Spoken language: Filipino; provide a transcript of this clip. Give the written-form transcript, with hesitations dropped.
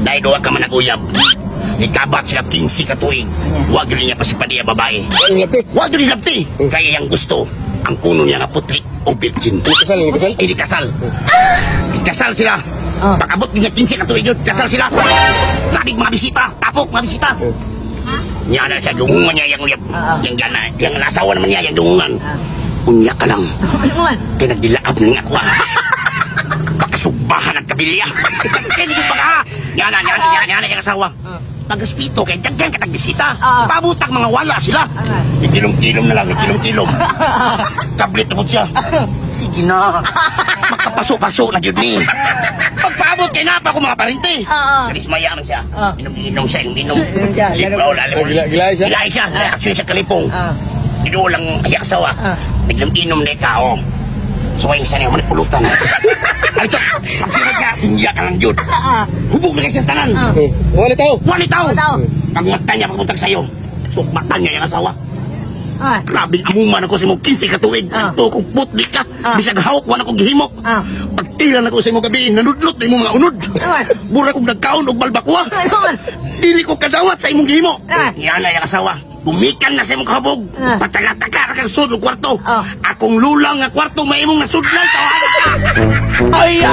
Dahil doon ka man nag-uyab. Ikabat sila 15 ka tuig. Huwag yun niya pa si Padilla babae. Huwag yun labti. Kaya yung gusto, ang kuno niya nga putri o virgin. Hindi kasal. Kasal sila. Pag-abot niya 15 ka tuig yun, kasal sila. Labig mga bisita, tapok mga bisita. Niya na siya, dungungan niya yung uyab. Yung nasawa naman niya, yung dungungan. Unya ka lang. Pinagdilaab ng ako. Pakasubahan ang kabilya. Kaya hindi ko baka. Yan yung asawa. Pag-aspito, kaya dagyan ka nagbisita. Pabutak mga wala sila. Ikilom-kilom na lang, ikilom-kilom. Tablet na po siya. Sige na. Makapaso-paso na yun ni. Pagpaabot, kaya napa ko mga parinte. Karismaya man siya. Inom siya, inom. Gilay siya. Reaksyon siya kalipong. Ito lang ay asawa. Naglam-inom na ikaw. So ay isa niya manipulutan. Ay ito, pagsinag ka, hiya ka lang yun. Hubog na kayo sa tanan. Walitaw. Pag mata niya pagpuntag sa'yo, sukmatan niya yung asawa. Grabing amuman ako sa mong 15 katuig. Ito kong putli ka. Bisag hawak, wala kong gihimok. Pagtilan ako sa mong gabi, nanudlot na imong mga unod. Mura kong nagkaon o balbakwa. Dili ko kadawat sa imong gihimok. Yan na yung asawa. Bumikan na sa imong kahabog. Pataga-taga kang sud og kwarto. Akong lulang nga kwarto may imong nasudlan tawanan ka. Ay!